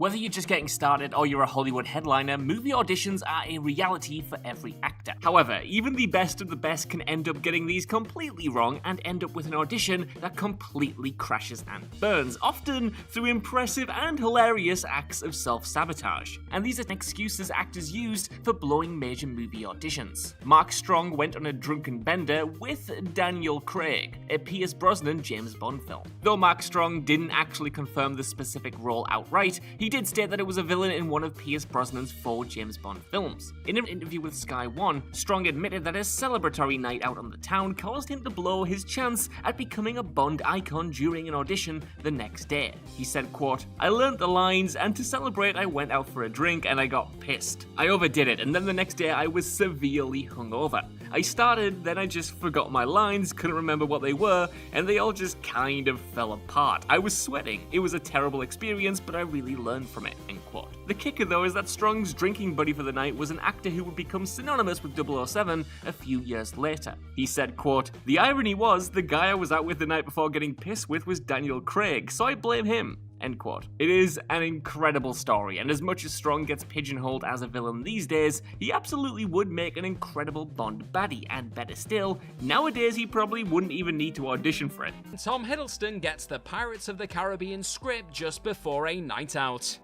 Whether you're just getting started or you're a Hollywood headliner, movie auditions are a reality for every actor. However, even the best of the best can end up getting these completely wrong and end up with an audition that completely crashes and burns, often through impressive and hilarious acts of self-sabotage. And these are excuses actors used for blowing major movie auditions. Marc Strong went on a drunken bender with Daniel Craig, a Pierce Brosnan James Bond film. Though Marc Strong didn't actually confirm the specific role outright, he did state that it was a villain in one of Pierce Brosnan's 4 James Bond films. In an interview with Sky One, Strong admitted that a celebratory night out on the town caused him to blow his chance at becoming a Bond icon during an audition the next day. He said, quote, "I learned the lines, and to celebrate I went out for a drink and I got pissed. I overdid it, and then the next day I was severely hungover. I started, then I just forgot my lines, couldn't remember what they were, and they all just kind of fell apart. I was sweating. It was a terrible experience, but I really learned from it," end quote. The kicker though is that Strong's drinking buddy for the night was an actor who would become synonymous with 007 a few years later. He said, quote, "The irony was, the guy I was out with the night before getting pissed with was Daniel Craig, so I blame him." End quote. It is an incredible story, and as much as Strong gets pigeonholed as a villain these days, he absolutely would make an incredible Bond baddie, and better still, nowadays he probably wouldn't even need to audition for it. Tom Hiddleston gets the Pirates of the Caribbean script just before a night out.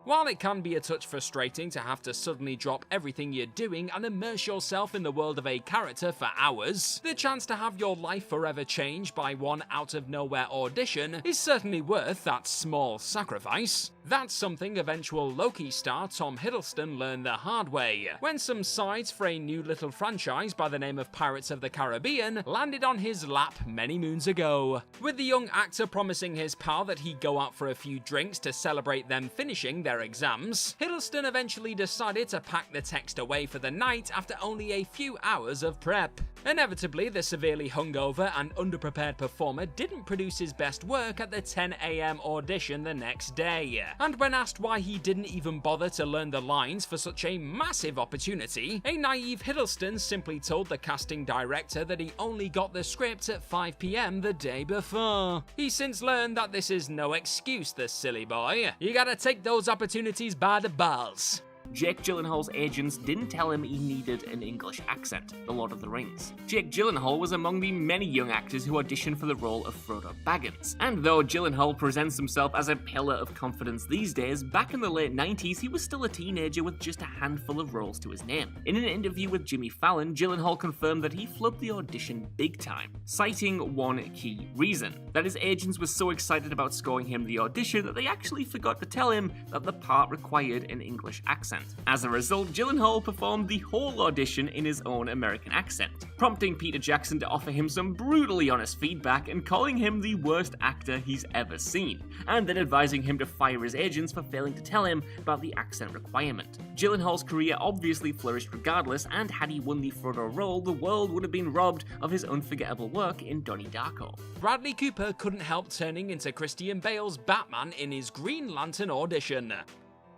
While it can be a touch frustrating to have to suddenly drop everything you're doing and immerse yourself in the world of a character for hours, the chance to have your life forever changed by one out-of-nowhere audition is certainly worth that small sacrifice. That's something eventual Loki star Tom Hiddleston learned the hard way, when some sides for a new little franchise by the name of Pirates of the Caribbean landed on his lap many moons ago. With the young actor promising his pal that he'd go out for a few drinks to celebrate them finishing their exams, Hiddleston eventually decided to pack the text away for the night after only a few hours of prep. Inevitably, the severely hungover and underprepared performer didn't produce his best work at the 10 AM audition the next day. And when asked why he didn't even bother to learn the lines for such a massive opportunity, a naive Hiddleston simply told the casting director that he only got the script at 5 PM the day before. He's since learned that this is no excuse, the silly boy. You gotta take those opportunities by the balls. Jake Gyllenhaal's agents didn't tell him he needed an English accent, The Lord of the Rings. Jake Gyllenhaal was among the many young actors who auditioned for the role of Frodo Baggins. And though Gyllenhaal presents himself as a pillar of confidence these days, back in the late 90s he was still a teenager with just a handful of roles to his name. In an interview with Jimmy Fallon, Gyllenhaal confirmed that he flubbed the audition big time, citing one key reason: that his agents were so excited about scoring him the audition that they actually forgot to tell him that the part required an English accent. As a result, Gyllenhaal performed the whole audition in his own American accent, prompting Peter Jackson to offer him some brutally honest feedback and calling him the worst actor he's ever seen, and then advising him to fire his agents for failing to tell him about the accent requirement. Gyllenhaal's career obviously flourished regardless, and had he won the Frodo role, the world would have been robbed of his unforgettable work in Donnie Darko. Bradley Cooper couldn't help turning into Christian Bale's Batman in his Green Lantern audition.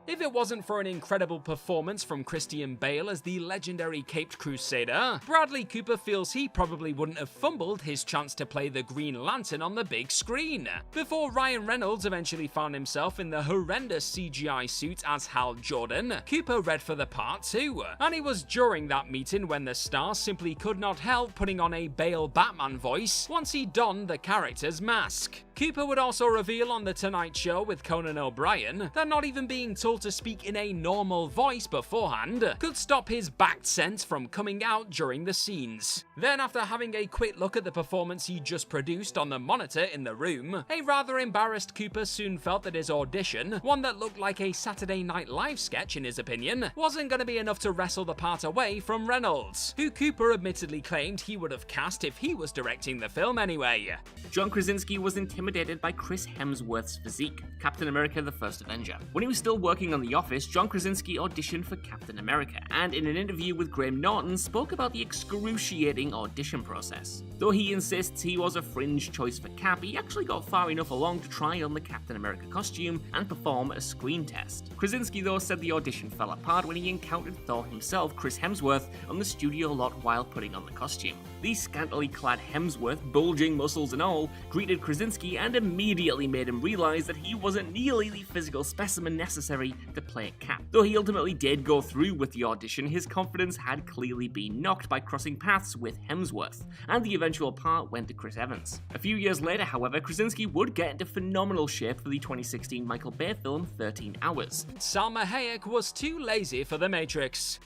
If it wasn't for an incredible performance from Christian Bale as the legendary Caped Crusader, Bradley Cooper feels he probably wouldn't have fumbled his chance to play the Green Lantern on the big screen. Before Ryan Reynolds eventually found himself in the horrendous CGI suit as Hal Jordan, Cooper read for the part too, and it was during that meeting when the star simply could not help putting on a Bale Batman voice once he donned the character's mask. Cooper would also reveal on The Tonight Show with Conan O'Brien that not even being told to speak in a normal voice beforehand could stop his backed scent from coming out during the scenes. Then, after having a quick look at the performance he just produced on the monitor in the room, a rather embarrassed Cooper soon felt that his audition, one that looked like a Saturday Night Live sketch in his opinion, wasn't going to be enough to wrestle the part away from Reynolds, who Cooper admittedly claimed he would have cast if he was directing the film anyway. John Krasinski was intimidated by Chris Hemsworth's physique, Captain America: The First Avenger. When he was still working on The Office, John Krasinski auditioned for Captain America, and in an interview with Graham Norton spoke about the excruciating casting audition process. Though he insists he was a fringe choice for Cap, he actually got far enough along to try on the Captain America costume and perform a screen test. Krasinski though said the audition fell apart when he encountered Thor himself, Chris Hemsworth, on the studio lot while putting on the costume. The scantily clad Hemsworth, bulging muscles and all, greeted Krasinski and immediately made him realize that he wasn't nearly the physical specimen necessary to play Cap. Though he ultimately did go through with the audition, his confidence had clearly been knocked by crossing paths with Hemsworth, and the eventual part went to Chris Evans. A few years later, however, Krasinski would get into phenomenal shape for the 2016 Michael Bay film 13 Hours. Salma Hayek was too lazy for The Matrix.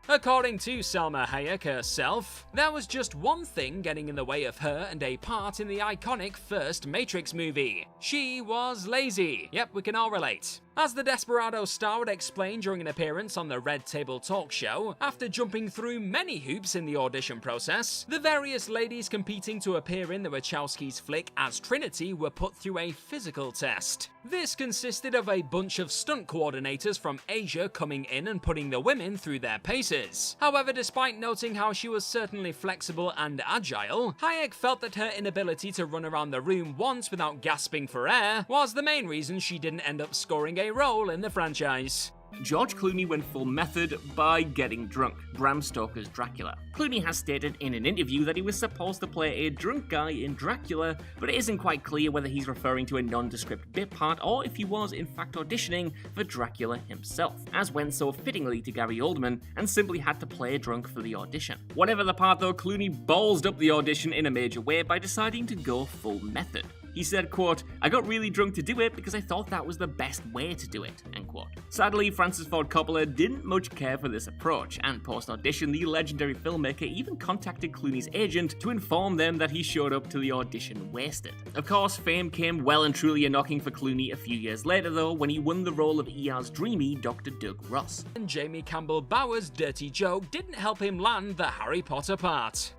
According to Salma Hayek herself, there was just one thing getting in the way of her and a part in the iconic first Matrix movie. She was lazy. Yep, we can all relate. As the Desperado star would explain during an appearance on the Red Table Talk Show, after jumping through many hoops in the audition process, the various ladies competing to appear in the Wachowskis' flick as Trinity were put through a physical test. This consisted of a bunch of stunt coordinators from Asia coming in and putting the women through their paces. However, despite noting how she was certainly flexible and agile, Hayek felt that her inability to run around the room once without gasping for air was the main reason she didn't end up scoring a role in the franchise. George Clooney went full method by getting drunk, Bram Stoker's Dracula. Clooney has stated in an interview that he was supposed to play a drunk guy in Dracula, but it isn't quite clear whether he's referring to a nondescript bit part or if he was in fact auditioning for Dracula himself, as went so fittingly to Gary Oldman and simply had to play drunk for the audition. Whatever the part though, Clooney ballsed up the audition in a major way by deciding to go full method. He said, quote, "I got really drunk to do it because I thought that was the best way to do it," end quote. Sadly, Francis Ford Coppola didn't much care for this approach, and post-audition, the legendary filmmaker even contacted Clooney's agent to inform them that he showed up to the audition wasted. Of course, fame came well and truly a-knocking for Clooney a few years later though, when he won the role of ER's dreamy Dr. Doug Ross. And Jamie Campbell Bower's dirty joke didn't help him land the Harry Potter part.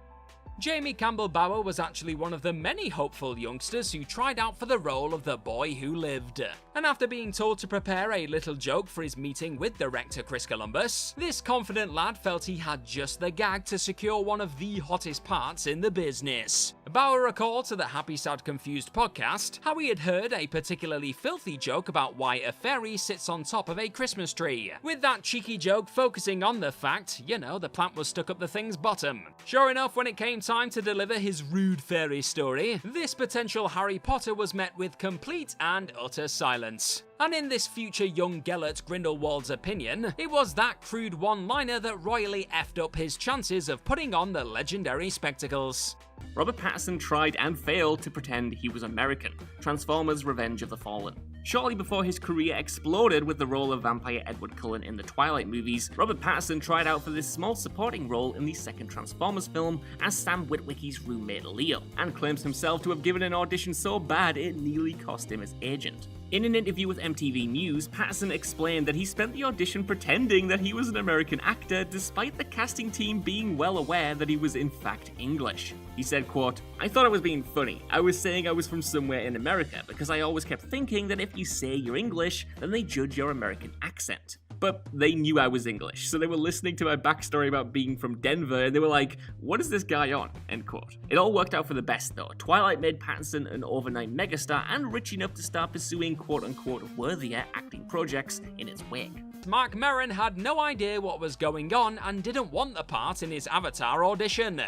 Jamie Campbell Bower was actually one of the many hopeful youngsters who tried out for the role of the boy who lived. And after being told to prepare a little joke for his meeting with director Chris Columbus, this confident lad felt he had just the gag to secure one of the hottest parts in the business. Bower recalled to the Happy Sad Confused podcast how he had heard a particularly filthy joke about why a fairy sits on top of a Christmas tree, with that cheeky joke focusing on the fact, the plant was stuck up the thing's bottom. Sure enough, when it came time to deliver his rude fairy story, this potential Harry Potter was met with complete and utter silence. And in this future young Gellert Grindelwald's opinion, it was that crude one-liner that royally effed up his chances of putting on the legendary spectacles. Robert Pattinson tried and failed to pretend he was American. Transformers: Revenge of the Fallen. Shortly before his career exploded with the role of vampire Edward Cullen in the Twilight movies, Robert Pattinson tried out for this small supporting role in the second Transformers film as Sam Witwicky's roommate Leo, and claims himself to have given an audition so bad it nearly cost him his agent. In an interview with MTV News, Pattinson explained that he spent the audition pretending that he was an American actor despite the casting team being well aware that he was in fact English. He said, quote, "I thought I was being funny. I was saying I was from somewhere in America because I always kept thinking that if you say you're English, then they judge your American accent. But they knew I was English, so they were listening to my backstory about being from Denver, and they were like, what is this guy on?" End quote. It all worked out for the best though. Twilight made Pattinson an overnight megastar and rich enough to start pursuing quote-unquote worthier acting projects in its wake. Marc Maron had no idea what was going on and didn't want the part in his Avatar audition.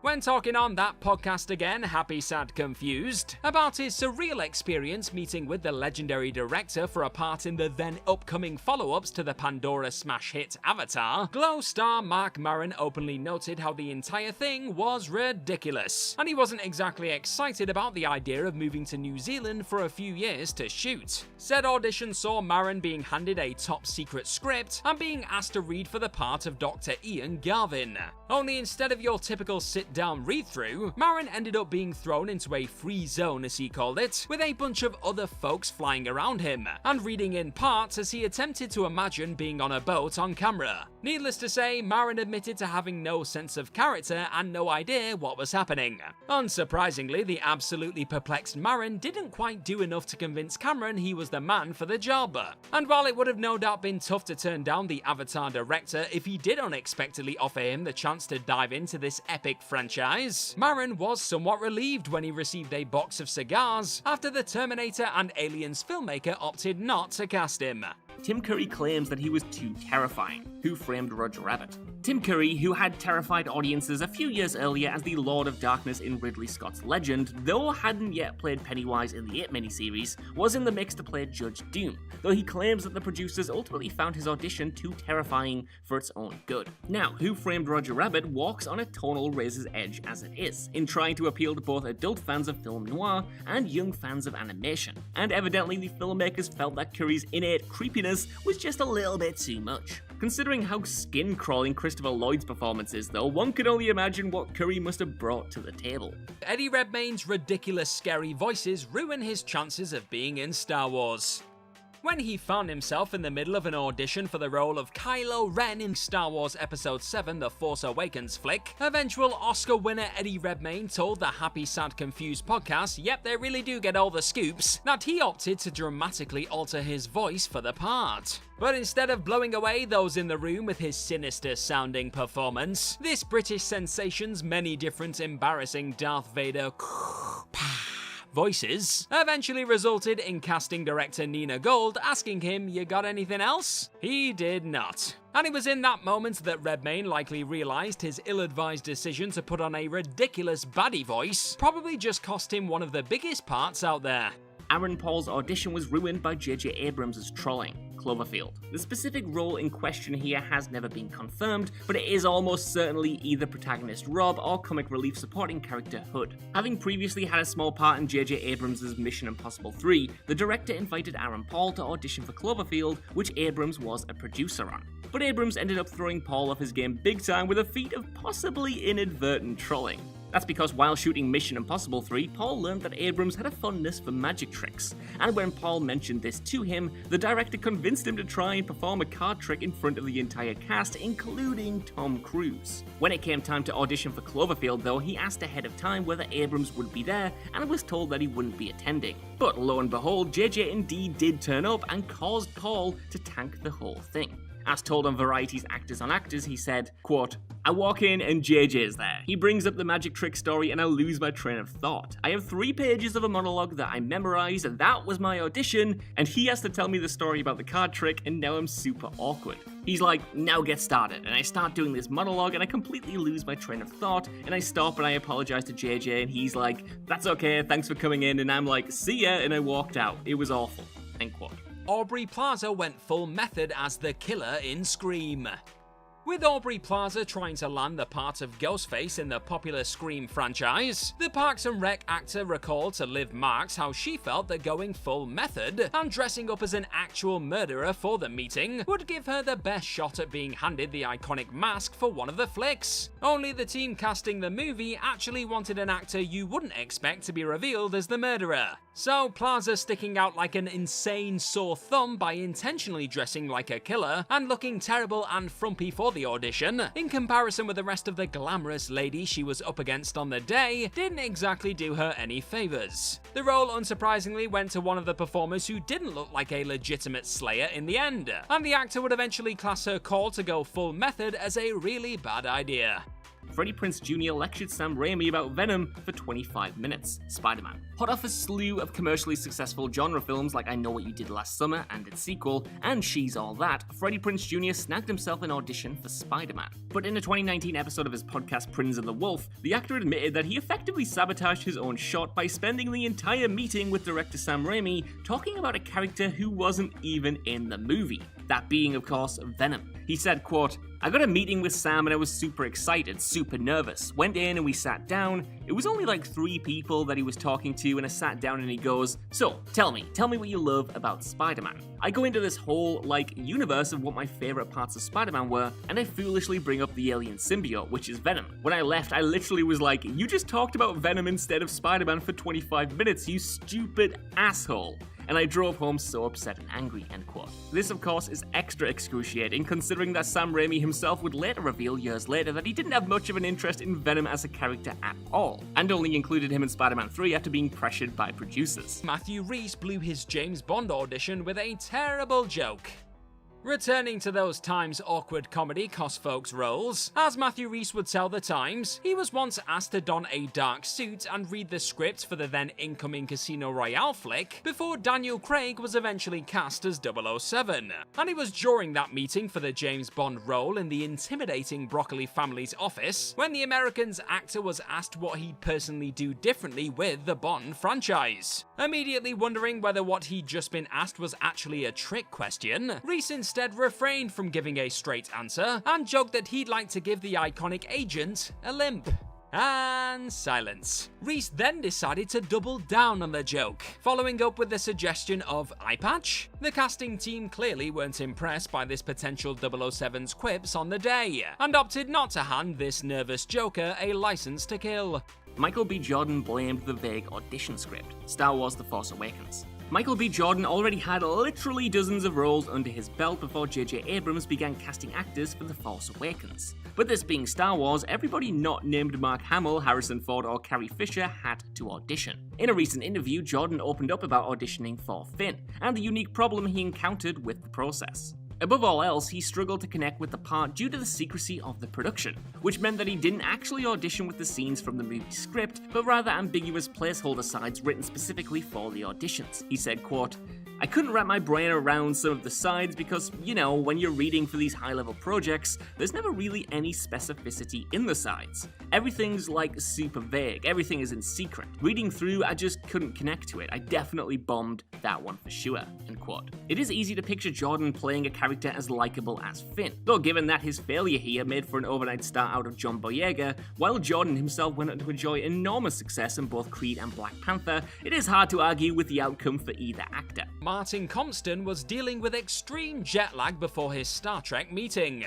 When talking on that podcast again, Happy Sad Confused, about his surreal experience meeting with the legendary director for a part in the then upcoming follow-ups to the Pandora smash hit Avatar, Glow star Marc Maron openly noted how the entire thing was ridiculous, and he wasn't exactly excited about the idea of moving to New Zealand for a few years to shoot. Said audition saw Maron being handed a top-secret script and being asked to read for the part of Dr. Ian Garvin. Only instead of your typical sit sit-down read-through, Maron ended up being thrown into a free zone, as he called it, with a bunch of other folks flying around him, and reading in parts as he attempted to imagine being on a boat on camera. Needless to say, Maron admitted to having no sense of character and no idea what was happening. Unsurprisingly, the absolutely perplexed Maron didn't quite do enough to convince Cameron he was the man for the job. And while it would have no doubt been tough to turn down the Avatar director if he did unexpectedly offer him the chance to dive into this epic franchise, Maron was somewhat relieved when he received a box of cigars after the Terminator and Aliens filmmaker opted not to cast him. Tim Curry claims that he was too terrifying. Who framed Roger Rabbit? Tim Curry, who had terrified audiences a few years earlier as the Lord of Darkness in Ridley Scott's Legend, though hadn't yet played Pennywise in the It miniseries, was in the mix to play Judge Doom, though he claims that the producers ultimately found his audition too terrifying for its own good. Now, Who Framed Roger Rabbit walks on a tonal razor's edge as it is, in trying to appeal to both adult fans of film noir and young fans of animation, and evidently the filmmakers felt that Curry's innate creepiness was just a little bit too much. Considering how skin-crawling Christopher Lloyd's performance is, though, one can only imagine what Curry must have brought to the table. Eddie Redmayne's ridiculous, scary voices ruin his chances of being in Star Wars. When he found himself in the middle of an audition for the role of Kylo Ren in Star Wars Episode 7 The Force Awakens flick, eventual Oscar winner Eddie Redmayne told the Happy Sad Confused podcast, yep, they really do get all the scoops, that he opted to dramatically alter his voice for the part. But instead of blowing away those in the room with his sinister sounding performance, this British sensation's many different embarrassing Darth Vader voices eventually resulted in casting director Nina Gold asking him, "You got anything else?" He did not. And it was in that moment that Redmayne likely realised his ill-advised decision to put on a ridiculous baddie voice probably just cost him one of the biggest parts out there. Aaron Paul's audition was ruined by J.J. Abrams' trolling, Cloverfield. The specific role in question here has never been confirmed, but it is almost certainly either protagonist Rob or comic relief supporting character Hood. Having previously had a small part in J.J. Abrams' Mission Impossible 3, the director invited Aaron Paul to audition for Cloverfield, which Abrams was a producer on. But Abrams ended up throwing Paul off his game big time with a feat of possibly inadvertent trolling. That's because while shooting Mission Impossible 3, Paul learned that Abrams had a fondness for magic tricks, and when Paul mentioned this to him, the director convinced him to try and perform a card trick in front of the entire cast, including Tom Cruise. When it came time to audition for Cloverfield though, he asked ahead of time whether Abrams would be there, and was told that he wouldn't be attending. But lo and behold, JJ indeed did turn up and caused Paul to tank the whole thing. As told on Variety's Actors on Actors, he said, quote, "I walk in and JJ's there. He brings up the magic trick story and I lose my train of thought. I have 3 pages of a monologue that I memorized, and that was my audition, and he has to tell me the story about the card trick, and now I'm super awkward." He's like, "Now get started," and I start doing this monologue and I completely lose my train of thought, and I stop and I apologize to JJ, and he's like, "That's okay, thanks for coming in," and I'm like, "See ya," and I walked out. It was awful. End quote. Aubrey Plaza went full method as the killer in Scream. With Aubrey Plaza trying to land the part of Ghostface in the popular Scream franchise, the Parks and Rec actor recalled to Liv Marks how she felt that going full method and dressing up as an actual murderer for the meeting would give her the best shot at being handed the iconic mask for one of the flicks. Only the team casting the movie actually wanted an actor you wouldn't expect to be revealed as the murderer. So Plaza sticking out like an insane sore thumb by intentionally dressing like a killer and looking terrible and frumpy for the audition, in comparison with the rest of the glamorous lady she was up against on the day, didn't exactly do her any favours. The role unsurprisingly went to one of the performers who didn't look like a legitimate slayer in the end, and the actor would eventually class her call to go full method as a really bad idea. Freddie Prinze Jr. lectured Sam Raimi about Venom for 25 minutes. Spider-Man. Hot off a slew of commercially successful genre films like I Know What You Did Last Summer and its sequel, and She's All That, Freddie Prinze Jr. snagged himself an audition for Spider-Man. But in a 2019 episode of his podcast Prinze and the Wolf, the actor admitted that he effectively sabotaged his own shot by spending the entire meeting with director Sam Raimi talking about a character who wasn't even in the movie. That being, of course, Venom. He said, quote, I got a meeting with Sam and I was super excited, super nervous. Went in and we sat down. It was only like 3 people that he was talking to, and I sat down and he goes, "So, tell me what you love about Spider-Man." I go into this whole, universe of what my favorite parts of Spider-Man were, and I foolishly bring up the alien symbiote, which is Venom. When I left, I literally was like, "You just talked about Venom instead of Spider-Man for 25 minutes, you stupid asshole." And I drove home so upset and angry, end quote. This, of course, is extra excruciating, considering that Sam Raimi himself would later reveal years later that he didn't have much of an interest in Venom as a character at all, and only included him in Spider-Man 3 after being pressured by producers. Matthew Rhys blew his James Bond audition with a terrible joke. Returning to those Times awkward comedy cost folks roles, as Matthew Rhys would tell the Times, he was once asked to don a dark suit and read the script for the then incoming Casino Royale flick before Daniel Craig was eventually cast as 007. And it was during that meeting for the James Bond role in the intimidating Broccoli family's office when the American's actor was asked what he'd personally do differently with the Bond franchise. Immediately wondering whether what he'd just been asked was actually a trick question, Rhys instead refrained from giving a straight answer and joked that he'd like to give the iconic agent a limp. And silence. Rhys then decided to double down on the joke, following up with the suggestion of eye patch. The casting team clearly weren't impressed by this potential 007's quips on the day, and opted not to hand this nervous joker a license to kill. Michael B. Jordan blamed the vague audition script, Star Wars The Force Awakens. Michael B. Jordan already had literally dozens of roles under his belt before J.J. Abrams began casting actors for The Force Awakens. But this being Star Wars, everybody not named Mark Hamill, Harrison Ford, or Carrie Fisher had to audition. In a recent interview, Jordan opened up about auditioning for Finn, and the unique problem he encountered with the process. Above all else, he struggled to connect with the part due to the secrecy of the production, which meant that he didn't actually audition with the scenes from the movie script, but rather ambiguous placeholder sides written specifically for the auditions. He said, quote, "I couldn't wrap my brain around some of the sides because, when you're reading for these high-level projects, there's never really any specificity in the sides. Everything's super vague, everything is in secret. Reading through, I just couldn't connect to it. I definitely bombed that one for sure," end quote. It is easy to picture Jordan playing a character as likable as Finn, though given that his failure here made for an overnight star out of John Boyega, while Jordan himself went on to enjoy enormous success in both Creed and Black Panther, it is hard to argue with the outcome for either actor. Martin Compston was dealing with extreme jet lag before his Star Trek meeting.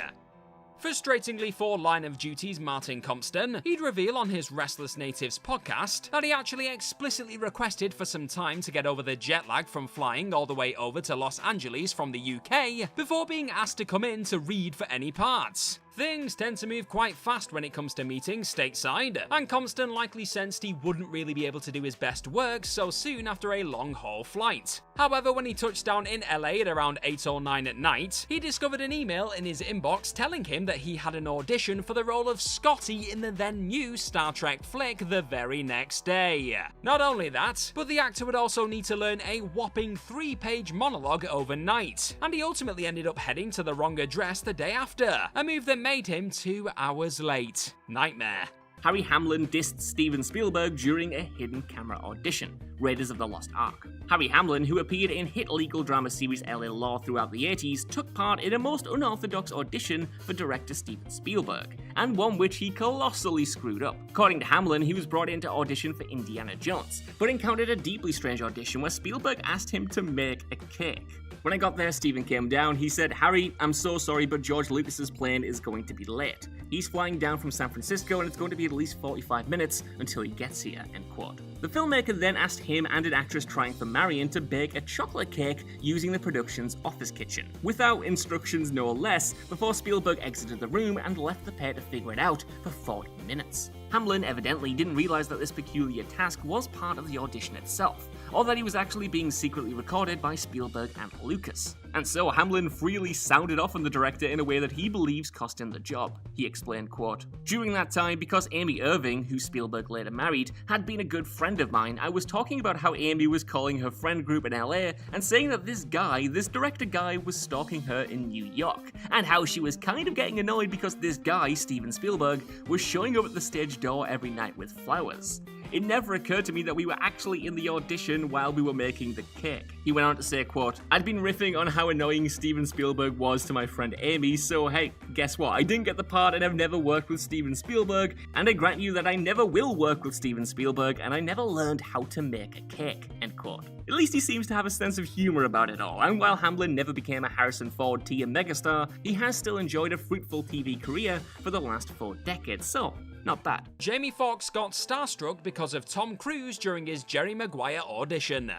Frustratingly for Line of Duty's Martin Compston, he'd reveal on his Restless Natives podcast that he actually explicitly requested for some time to get over the jet lag from flying all the way over to Los Angeles from the UK before being asked to come in to read for any parts. Things tend to move quite fast when it comes to meetings stateside, and Compston likely sensed he wouldn't really be able to do his best work so soon after a long-haul flight. However, when he touched down in LA at around 8 or 9 at night, he discovered an email in his inbox telling him that he had an audition for the role of Scotty in the then new Star Trek flick the very next day. Not only that, but the actor would also need to learn a whopping 3-page monologue overnight, and he ultimately ended up heading to the wrong address the day after, a move that made him 2 hours late. Nightmare. Harry Hamlin dissed Steven Spielberg during a hidden camera audition, Raiders of the Lost Ark. Harry Hamlin, who appeared in hit legal drama series LA Law throughout the 80s, took part in a most unorthodox audition for director Steven Spielberg, and one which he colossally screwed up. According to Hamlin, he was brought in to audition for Indiana Jones, but encountered a deeply strange audition where Spielberg asked him to make a cake. When I got there, Steven came down. He said, "Harry, I'm so sorry, but George Lucas's plane is going to be late. He's flying down from San Francisco and it's going to be at least 45 minutes until he gets here," end quote. The filmmaker then asked him and an actress trying for Marion to bake a chocolate cake using the production's office kitchen, without instructions no less, before Spielberg exited the room and left the pair to figure it out for 40 minutes. Hamlin evidently didn't realize that this peculiar task was part of the audition itself, or that he was actually being secretly recorded by Spielberg and Lucas. And so Hamlin freely sounded off on the director in a way that he believes cost him the job. He explained, quote, "During that time, because Amy Irving, who Spielberg later married, had been a good friend of mine, I was talking about how Amy was calling her friend group in LA and saying that this director guy, was stalking her in New York, and how she was kind of getting annoyed because this guy, Steven Spielberg, was showing up at the stage door every night with flowers. It never occurred to me that we were actually in the audition while we were making the cake. He went on to say, quote, I'd been riffing on how annoying Steven Spielberg was to my friend Amy, so hey, guess what? I didn't get the part and I've never worked with Steven Spielberg, and I grant you that I never will work with Steven Spielberg, and I never learned how to make a cake, end quote. At least he seems to have a sense of humor about it all, and while Hamlin never became a Harrison Ford tier megastar, he has still enjoyed a fruitful TV career for the last 4 decades, so not bad. Jamie Foxx got starstruck because of Tom Cruise during his Jerry Maguire audition.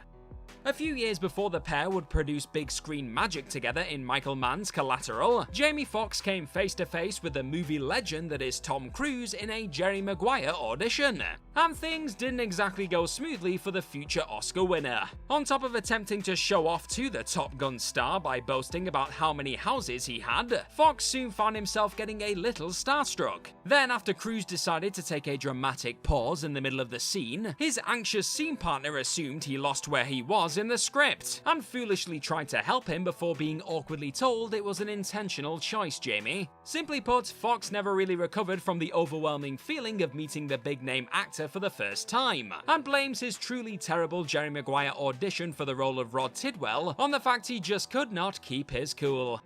A few years before the pair would produce big screen magic together in Michael Mann's Collateral, Jamie Foxx came face to face with the movie legend that is Tom Cruise in a Jerry Maguire audition. And things didn't exactly go smoothly for the future Oscar winner. On top of attempting to show off to the Top Gun star by boasting about how many houses he had, Foxx soon found himself getting a little starstruck. Then, after Cruise decided to take a dramatic pause in the middle of the scene, his anxious scene partner assumed he lost where he was in the script, and foolishly tried to help him before being awkwardly told it was an intentional choice, Jamie. Simply put, Foxx never really recovered from the overwhelming feeling of meeting the big-name actor for the first time, and blames his truly terrible Jerry Maguire audition for the role of Rod Tidwell on the fact he just could not keep his cool.